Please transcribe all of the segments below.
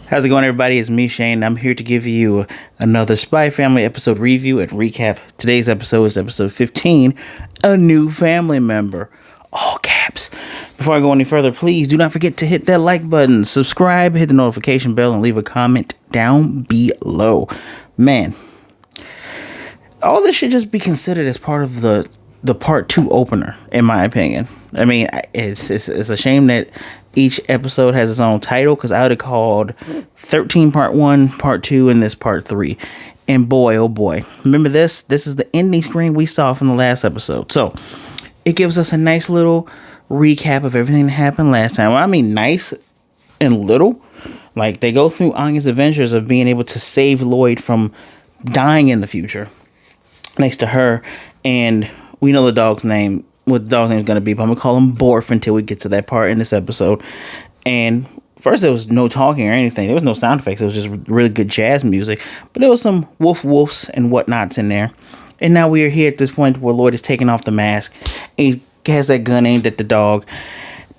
How's it going, everybody? It's me, Shane. I'm here to give you another Spy Family episode review and recap. Today's episode is episode 15, A New Family Member. All caps. Before I go any further, please do not forget to hit that like button, subscribe, hit the notification bell, and leave a comment down below. Man, all this should just be considered as part of the part 2 opener, in my opinion. I mean, it's a shame that each episode has its own title, because I would have called 13 part 1, part 2, and this part 3. And boy, oh boy. Remember this? This is the ending screen we saw from the last episode. So, it gives us a nice little recap of everything that happened last time. Well, I mean, nice and little. Like, they go through Anya's adventures of being able to save Loid from dying in the future. Next to her, and we know the dog's name, what the dog's name is going to be, but I'm going to call him Borf until we get to that part in this episode. And first, there was no talking or anything. There was no sound effects. It was just really good jazz music. But there was some woofs and whatnots in there. And now we are here at this point where Loid is taking off the mask. And he has that gun aimed at the dog.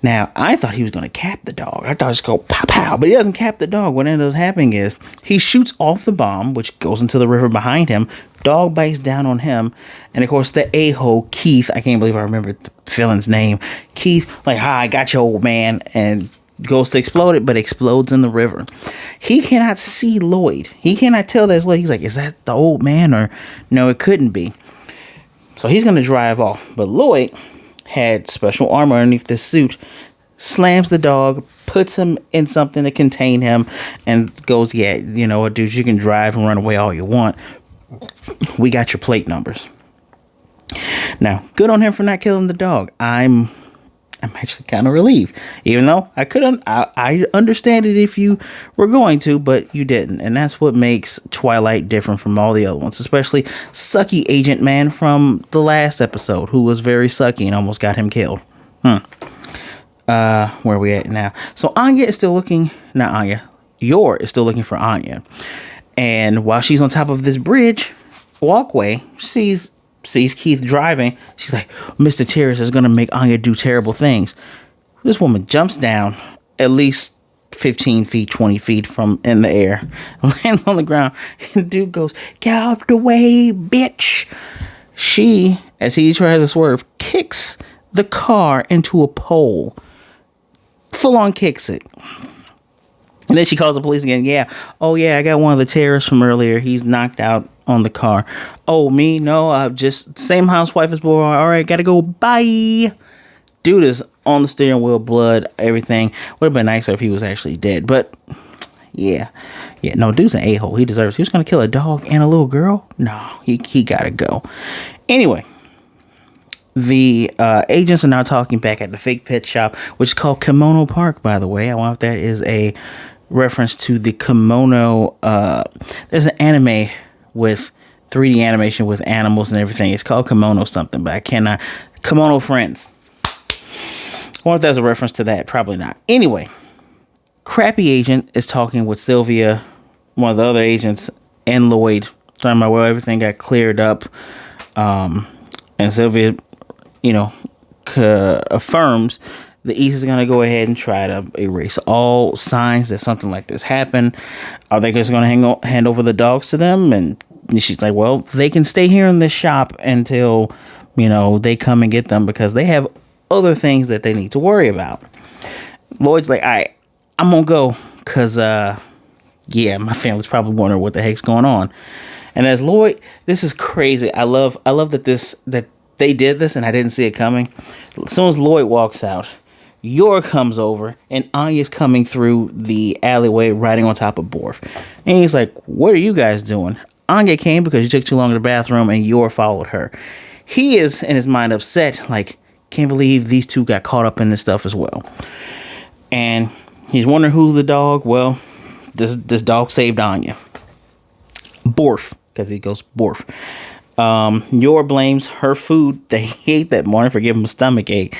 Now, I thought he was going to cap the dog. I thought he was going to go pow pow. But he doesn't cap the dog. What ends up happening is he shoots off the bomb, which goes into the river behind him. Dog bites down on him. And of course, the a-hole, Keith, I can't believe I remember the villain's name. Keith, like, hi, I got you, old man. And goes to explode it, but explodes in the river. He cannot see Loid. He cannot tell that it's Loid. He's like, is that the old man? Or no, it couldn't be. So he's going to drive off. But Loid had special armor underneath this suit, slams the dog, puts him in something to contain him, and goes, yeah, you know what, dude, you can drive and run away all you want. We got your plate numbers. Now, good on him for not killing the dog. I'm actually kind of relieved, even though I understand it if you were going to, but you didn't. And that's what makes Twilight different from all the other ones, especially Sucky Agent Man from the last episode, who was very sucky and almost got him killed. Where are we at now? So Anya is still looking, not Anya, Yor is still looking for Anya. And while she's on top of this bridge walkway, sees Keith driving. She's like, Mr. Terrace is going to make Anya do terrible things. This woman jumps down at least 15 feet, 20 feet from in the air, lands on the ground, and the dude goes, get out the way, bitch. She, as he tries to swerve, kicks the car into a pole. Full on kicks it. And then she calls the police again. Yeah. Oh, yeah, I got one of the terrorists from earlier. He's knocked out on the car. Oh, me? No, I'm just same housewife as before. All right, gotta go. Bye. Dude is on the steering wheel, blood, everything. Would have been nicer if he was actually dead. But, yeah. Yeah, no, dude's an a-hole. He deserves. He was going to kill a dog and a little girl? No, he gotta go. Anyway. The agents are now talking back at the fake pet shop, which is called Kimono Park, by the way. I wonder if that is a reference to the kimono. There's an anime with 3D animation with animals and everything. It's called Kimono something, but I cannot. Kimono Friends. I wonder if that's a reference to that. Probably not. Anyway, Crappy Agent is talking with Sylvia, one of the other agents, and Loid, talking about where everything got cleared up. And Sylvia, affirms the East is going to go ahead and try to erase all signs that something like this happened. Are they just going to hand over the dogs to them? And she's like, well, they can stay here in this shop until, they come and get them, because they have other things that they need to worry about. Lloyd's like, all right, I'm going to go because, my family's probably wondering what the heck's going on. And as Loid, this is crazy. I love that they did this and I didn't see it coming. As soon as Loid walks out, Yor comes over and Anya's coming through the alleyway riding on top of Borf. And he's like, what are you guys doing? Anya came because you took too long in the bathroom and Yor followed her. He is, in his mind, upset. Like, can't believe these two got caught up in this stuff as well. And he's wondering who's the dog. Well, this dog saved Anya. Borf, because he goes Borf. Yor blames her food that he ate that morning for giving him a stomach ache.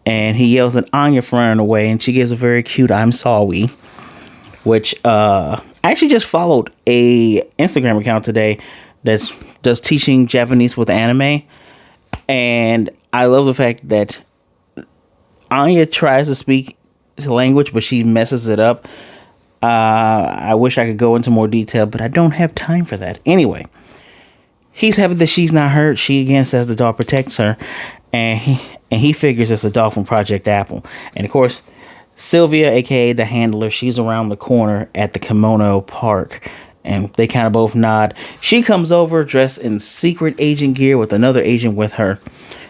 And he yells at Anya for running away. And she gives a very cute I'm sorry. Which I actually just followed a Instagram account today that's does teaching Japanese with anime. And I love the fact that Anya tries to speak language, but she messes it up. I wish I could go into more detail, but I don't have time for that. Anyway, he's happy that she's not hurt. She again says the dog protects her, and he figures it's a dog from Project Apple. And of course, Sylvia, aka the handler, she's around the corner at the Kimono Park, and they kind of both nod. She comes over dressed in secret agent gear with another agent with her,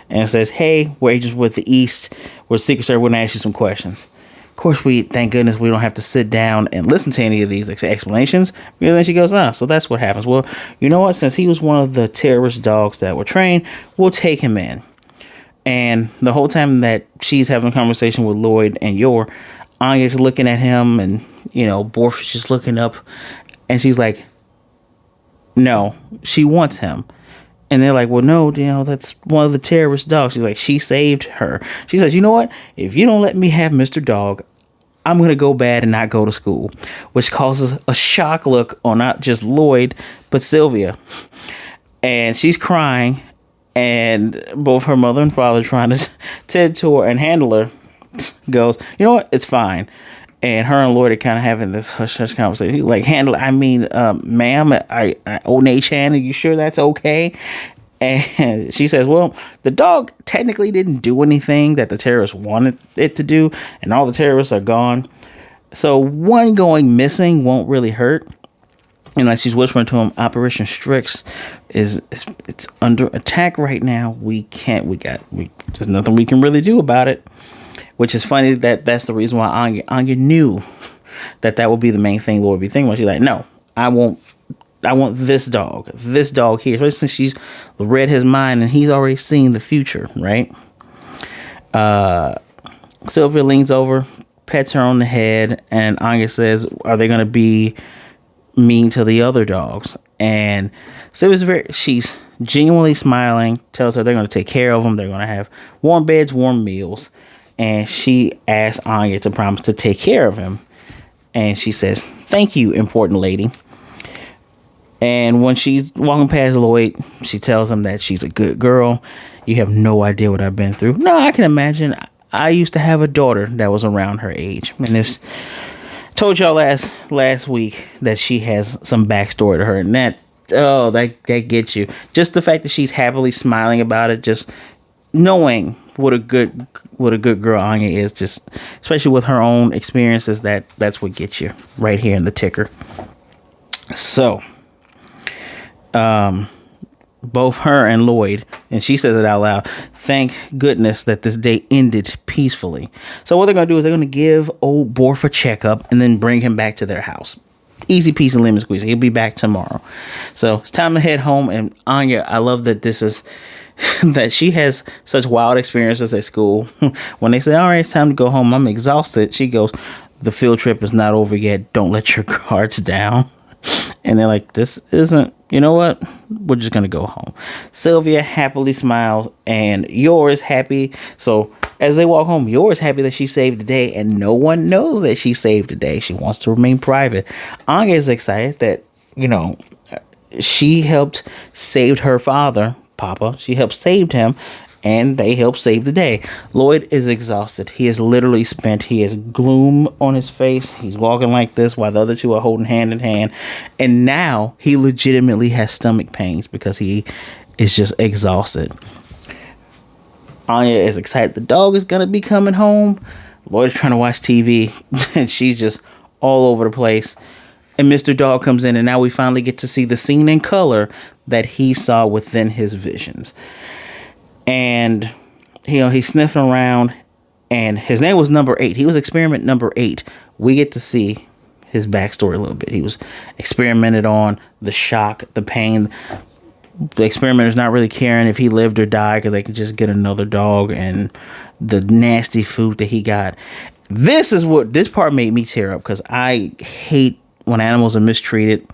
and says, "Hey, we're agents with the East. We're Secret Service. We're gonna ask you some questions." Of course, thank goodness we don't have to sit down and listen to any of these explanations. And then she goes, so that's what happens. Well, you know what? Since he was one of the terrorist dogs that were trained, we'll take him in. And the whole time that she's having a conversation with Loid and Yor, Anya's looking at him, and, Borf is just looking up, and she's like, no, she wants him. And they're like, well, no, that's one of the terrorist dogs. She's like, she saved her. She says, you know what? If you don't let me have Mr. Dog, I'm going to go bad and not go to school. Which causes a shock look on not just Loid, but Sylvia. And she's crying. And both her mother and father trying to tend to her and handle her goes, you know what? It's fine. And her and Loid are kind of having this hush-hush conversation. He's like, ma'am, Onei-chan, are you sure that's okay? And she says, well, the dog technically didn't do anything that the terrorists wanted it to do, and all the terrorists are gone. So one going missing won't really hurt. And like she's whispering to him, Operation Strix it's under attack right now. There's nothing we can really do about it. Which is funny that's the reason why Anya knew that would be the main thing Loid would be thinking about. She's like, no, I want this dog here. Especially since she's read his mind and he's already seen the future, right? Sylvia leans over, pets her on the head, and Anya says, are they going to be mean to the other dogs? And Sylvia's she's genuinely smiling, tells her they're going to take care of them. They're going to have warm beds, warm meals. And she asks Anya to promise to take care of him. And she says, thank you, important lady. And when she's walking past Loid, she tells him that she's a good girl. You have no idea what I've been through. No, I can imagine. I used to have a daughter that was around her age. And this told y'all last week that she has some backstory to her. And that gets you. Just the fact that she's happily smiling about it, just knowing what a good girl Anya is, just especially with her own experiences, that's what gets you right here in the ticker. So both her and Loid, and she says it out loud, thank goodness that this day ended peacefully. So what they're gonna do is they're gonna give old Borf a checkup and then bring him back to their house. Easy piece of lemon squeeze. He'll be back tomorrow. So it's time to head home. And Anya, I love that this is that she has such wild experiences at school. When they say, all right, it's time to go home, I'm exhausted, she goes, the field trip is not over yet. Don't let your guards down. And they're like, this isn't, you know what? We're just going to go home. Sylvia happily smiles and Yor is happy. So as they walk home, Yor is happy that she saved the day and no one knows that she saved the day. She wants to remain private. Anya is excited that, she helped save her father, Papa. She helped save him, and they helped save the day. Loid is exhausted. He is literally spent. He has gloom on his face. He's walking like this while the other two are holding hand in hand. And now he legitimately has stomach pains because he is just exhausted. Anya is excited the dog is going to be coming home. Loid is trying to watch TV, and she's just all over the place. And Mr. Dog comes in, and now we finally get to see the scene in color that he saw within his visions. And, he's sniffing around, and his name was number 8. He was experiment number 8. We get to see his backstory a little bit. He was experimented on, the shock, the pain. The experimenter's not really caring if he lived or died because they could just get another dog, and the nasty food that he got. This part made me tear up because I hate when animals are mistreated.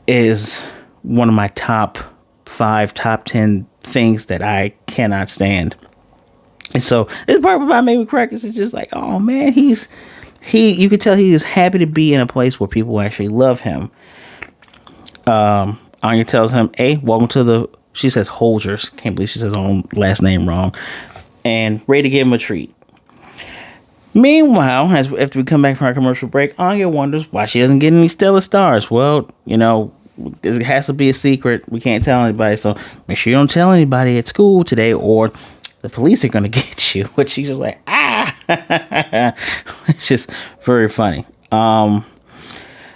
Is one of my top 5, top 10 things that I cannot stand. And so this part about made me cry because it's just like, oh man, you could tell he is happy to be in a place where people actually love him. Anya tells him, hey, welcome to she says Holgers. Can't believe she says her own last name wrong. And ready to give him a treat. Meanwhile, after we come back from our commercial break, Anya wonders why she doesn't get any stellar stars. Well, it has to be a secret. We can't tell anybody, so make sure you don't tell anybody at school today, or the police are going to get you. But she's just like, it's just very funny.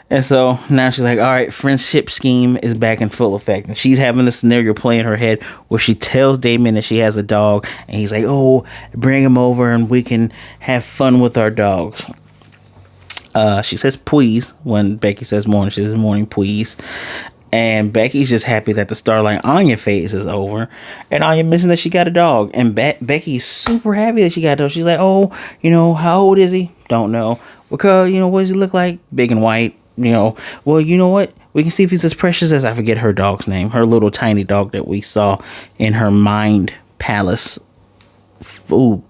And so now she's like, all right, friendship scheme is back in full effect. And she's having this scenario play in her head where she tells Damien that she has a dog. And he's like, oh, bring him over and we can have fun with our dogs. She says, please, when Becky says morning. She says, morning, please. And Becky's just happy that the Starlight Anya phase is over. And Anya missing that she got a dog. And Becky's super happy that she got a dog. She's like, oh, how old is he? Don't know. Because, what does he look like? Big and white. Well, you know what? We can see if he's as precious as, I forget her dog's name. Her little tiny dog that we saw in her mind palace. Ooh,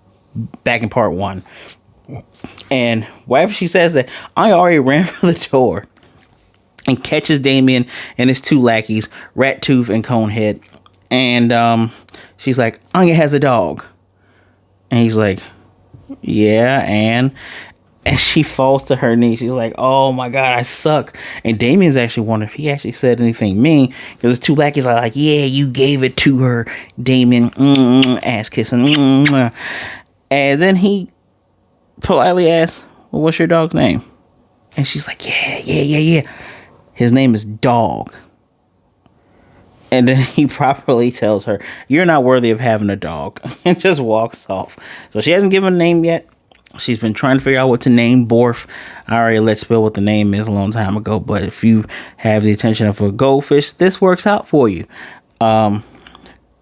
back in part 1. And whenever she says that, I already ran for the door and catches Damien and his 2 lackeys, Rat Tooth and Conehead. And she's like, Anya has a dog. And he's like, yeah, and she falls to her knees. She's like, oh my God, I suck. And Damien's actually wondering if he actually said anything mean, because the 2 lackeys are like, yeah, you gave it to her, Damien. Ass kissing. And then he politely asks, well, what's your dog's name? And she's like, yeah. His name is Dog. And then he properly tells her, you're not worthy of having a dog, and just walks off. So she hasn't given a name yet. She's been trying to figure out what to name Borf. I already let spill what the name is a long time ago, but if you have the attention of a goldfish, this works out for you. Her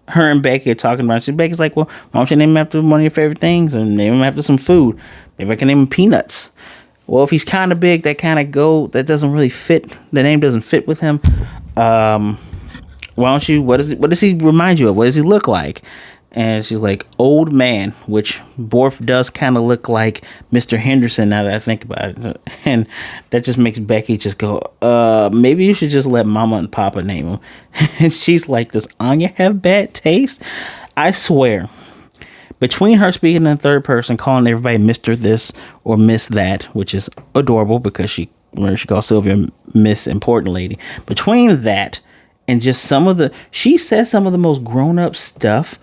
and Becky are talking about it. Becky's like, well, why don't you name him after one of your favorite things, or name him after some food? Maybe I can name him Peanuts. Well, if he's kind of big, that doesn't really fit. The name doesn't fit with him. Why don't you, what does he remind you of? What does he look like? And she's like, old man, which Borf does kind of look like Mr. Henderson now that I think about it. And that just makes Becky just go, maybe you should just let Mama and Papa name him. And she's like, does Anya have bad taste? I swear, between her speaking in third person, calling everybody Mr. This or Miss That, which is adorable because she calls Sylvia Miss Important Lady. Between that and just she says some of the most grown up stuff.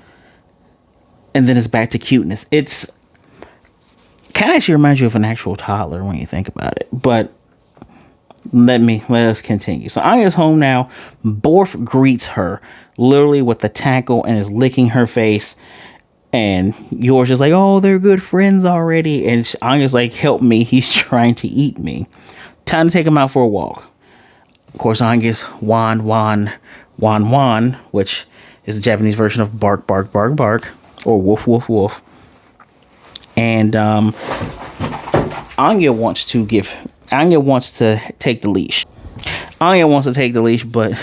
And then it's back to cuteness. It's kind of actually reminds you of an actual toddler when you think about it. But let us continue. So Anya's home now. Borf greets her literally with the tackle and is licking her face. And yours is like, oh, they're good friends already. And Anya's like, help me. He's trying to eat me. Time to take him out for a walk. Of course, Anya's wan, which is the Japanese version of bark, bark, bark, bark. Or woof, woof, woof. And Anya wants to take the leash. Anya wants to take the leash, but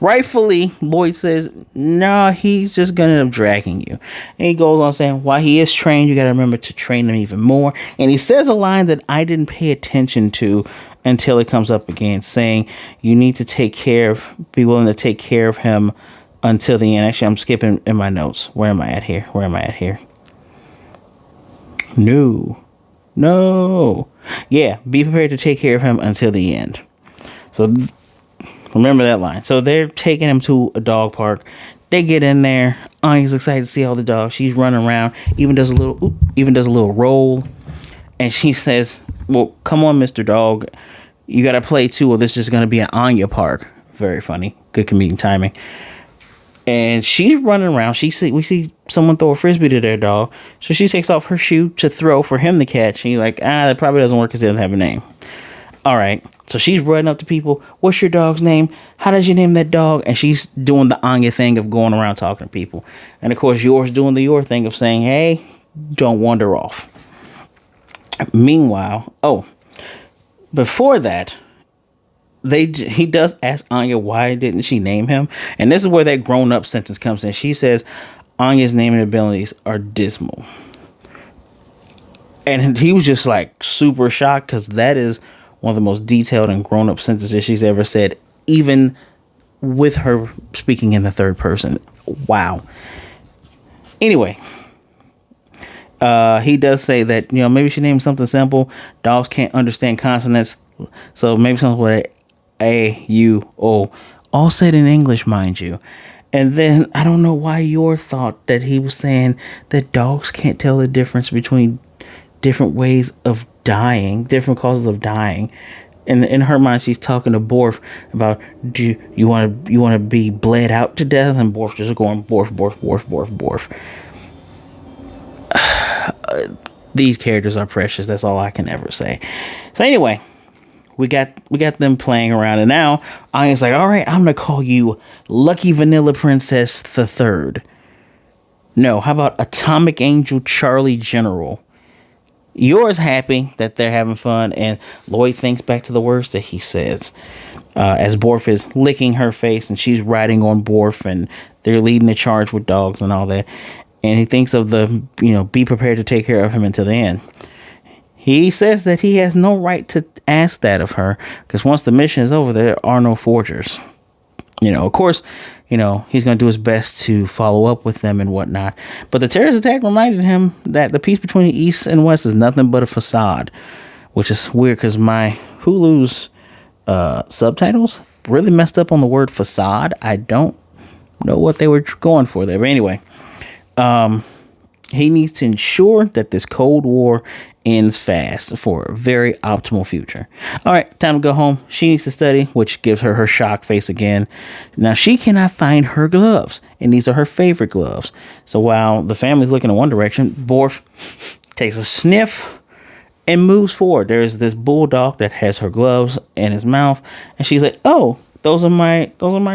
rightfully, Loid says, no, he's just going to end up dragging you. And he goes on saying, while he is trained, you got to remember to train him even more. And he says a line that I didn't pay attention to until it comes up again, saying, you need to be willing to take care of him until the end. Actually, I'm skipping in my notes. Where am I at here? No. Yeah, be prepared to take care of him until the end. So remember that line. So they're taking him to a dog park. They get in there. Anya's excited to see all the dogs. She's running around. Even does a little roll. And she says, well, come on, Mr. Dog. You got to play too, or this is going to be an Anya park. Very funny. Good comedic timing. And she's running around. We see someone throw a frisbee to their dog. So she takes off her shoe to throw for him to catch. And he's like, that probably doesn't work because he doesn't have a name. All right. So she's running up to people. What's your dog's name? How did you name that dog? And she's doing the Anya thing of going around talking to people. And of course, yours doing the your thing of saying, hey, don't wander off. Meanwhile, before that, he does ask Anya why didn't she name him, and this is where that grown-up sentence comes in. She says Anya's naming abilities are dismal, and he was just like super shocked because that is one of the most detailed and grown-up sentences she's ever said, even with her speaking in the third person. Wow. Anyway, He does say that, maybe she named something simple. Dogs can't understand consonants. So maybe something with A, U, O. All said in English, mind you. And then I don't know why your thought that he was saying that dogs can't tell the difference between different ways of dying, different causes of dying. And in her mind, she's talking to Borf about, do you want to be bled out to death? And Borf just going Borf, Borf, Borf, Borf, Borf. These characters are precious. That's all I can ever say. So anyway, we got them playing around, and now Anya's like, all right, I'm gonna call you Lucky Vanilla Princess the Third. No, how about Atomic Angel Charlie General? Yours happy that they're having fun, and Loid thinks back to the words that he says as Borf is licking her face, and she's riding on Borf, and they're leading the charge with dogs and all that. And he thinks of be prepared to take care of him until the end. He says that he has no right to ask that of her, because once the mission is over, there are no forgers. Of course, he's going to do his best to follow up with them and whatnot. But the terrorist attack reminded him that the peace between the East and West is nothing but a facade, which is weird because my Hulu's subtitles really messed up on the word facade. I don't know what they were going for there. But anyway, he needs to ensure that this Cold War ends fast for a very optimal future. All right, time to go home. She needs to study, which gives her her shock face again. Now, she cannot find her gloves, and these are her favorite gloves. So while the family's looking in one direction, Borf takes a sniff and moves forward. There's this bulldog that has her gloves in his mouth, and she's like, oh, those are my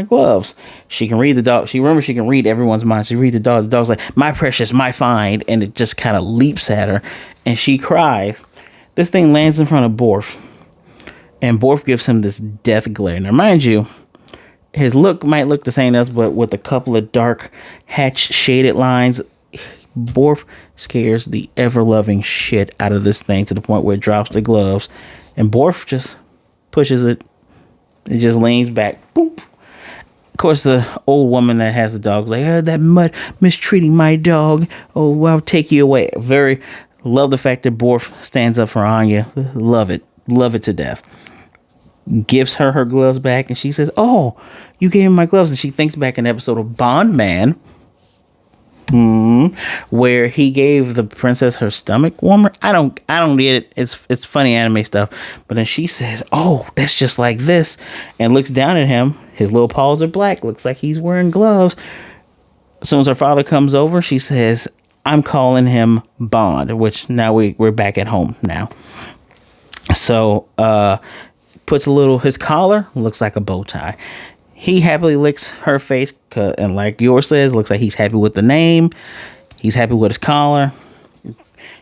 gloves. She can read the dog. She can read everyone's mind. She read the dog. The dog's like, my precious, my find. And it just kind of leaps at her. And she cries. This thing lands in front of Borf. And Borf gives him this death glare. Now, mind you, his look might look the same as us, but with a couple of dark hatch shaded lines, Borf scares the ever-loving shit out of this thing to the point where it drops the gloves. And Borf just pushes it. It just leans back. Boop. Of course, the old woman that has the dog is like, that mud mistreating my dog. Oh, well, I'll take you away. Love the fact that Borf stands up for Anya. Love it. Love it to death. Gives her her gloves back, and she says, oh, you gave me my gloves. And she thinks back in the episode of Bond Man, where he gave the princess her stomach warmer. I don't get it. It's funny anime stuff. But then she says, oh, that's just like this, and looks down at him. His little paws are black. Looks like he's wearing gloves. As soon as her father comes over, she says, I'm calling him Bond, which now we're back at home now. So puts his collar looks like a bow tie. He happily licks her face, and like yours says, looks like he's happy with the name. He's happy with his collar.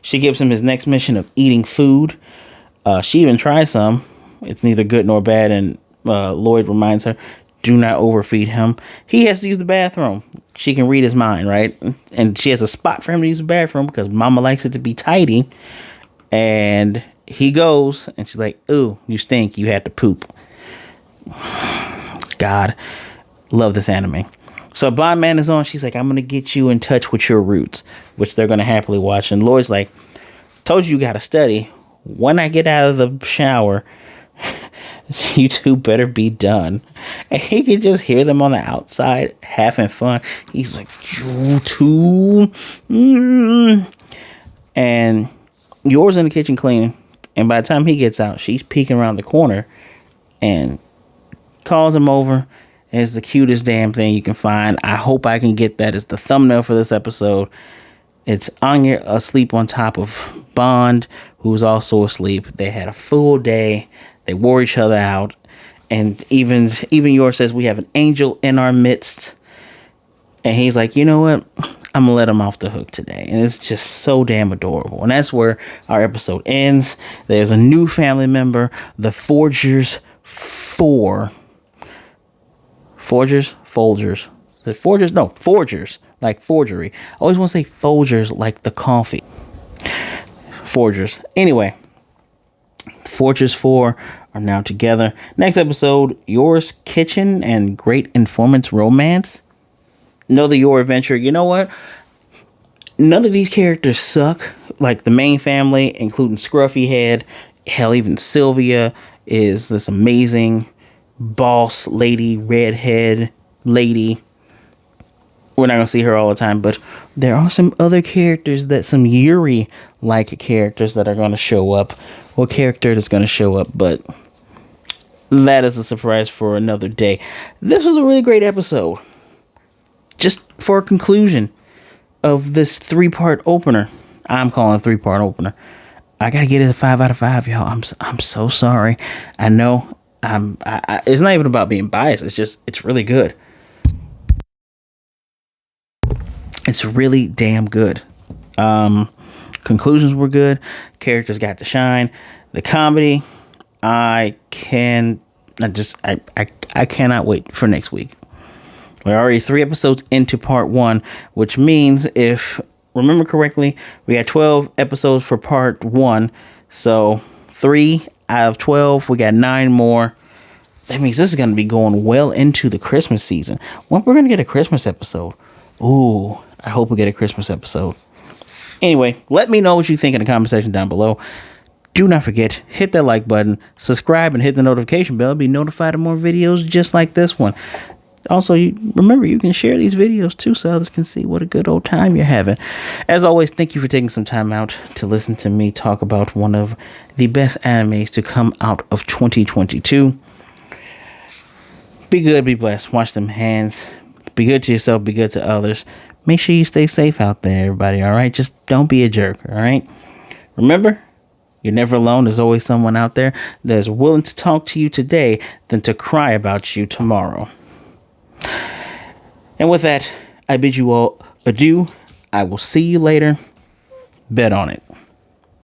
She gives him his next mission of eating food. She even tries some. It's neither good nor bad, and Loid reminds her, do not overfeed him. He has to use the bathroom. She can read his mind, right? And she has a spot for him to use the bathroom because Mama likes it to be tidy. And he goes, and she's like, ooh, you stink. You had to poop. God, love this anime. So Bond Man is on. She's like, I'm going to get you in touch with your roots, which they're going to happily watch. And Lloyd's like, told you got to study. When I get out of the shower, you two better be done. And he can just hear them on the outside having fun. He's like, you two. And yours in the kitchen cleaning. And by the time he gets out, she's peeking around the corner and calls him over. It's the cutest damn thing you can find. I hope I can get that as the thumbnail for this episode. It's Anya asleep on top of Bond, who's also asleep. They had a full day. They wore each other out. And even yours says we have an angel in our midst. And he's like, you know what? I'm going to let him off the hook today. And it's just so damn adorable. And that's where our episode ends. There's a new family member, the Forgers 4. Folgers. The Forgers? No, Forgers. Like forgery. I always want to say Folgers like the coffee. Forgers. Anyway. Forgers 4 are now together. Next episode, Yours Kitchen and Great Informant's Romance. Know the Your Adventure. You know what? none of these characters suck. Like the main family, including Scruffy Head, hell, even Sylvia is this amazing boss lady, redhead lady. We're not going to see her all the time, but there are some other characters some Yuri-like characters that are going to show up. What character that's going to show up, but that is a surprise for another day. This was a really great episode. Just for a conclusion of this 3-part opener. I'm calling it a 3-part opener. I got to get it a 5 out of 5, y'all. I'm so sorry. I know it's not even about being biased. It's really good. It's really damn good. Conclusions were good. Characters got to shine. The comedy, I cannot wait for next week. We're already 3 episodes into part 1, which means, if remember correctly, we had 12 episodes for part 1. So 3 out of 12, we got 9 more. That means this is going to be going well into the Christmas season. When we're going to get a Christmas episode. Ooh, I hope we get a Christmas episode. Anyway, let me know what you think in the comment section down below. Do not forget, hit that like button, subscribe, and hit the notification bell to be notified of more videos just like this one. Also, remember, you can share these videos too so others can see what a good old time you're having. As always, thank you for taking some time out to listen to me talk about one of the best animes to come out of 2022. Be good, be blessed. Wash them hands. Be good to yourself, be good to others. Make sure you stay safe out there, everybody, all right? Just don't be a jerk, all right? Remember, you're never alone. There's always someone out there that's willing to talk to you today than to cry about you tomorrow. And with that, I bid you all adieu. I will see you later. Bet on it.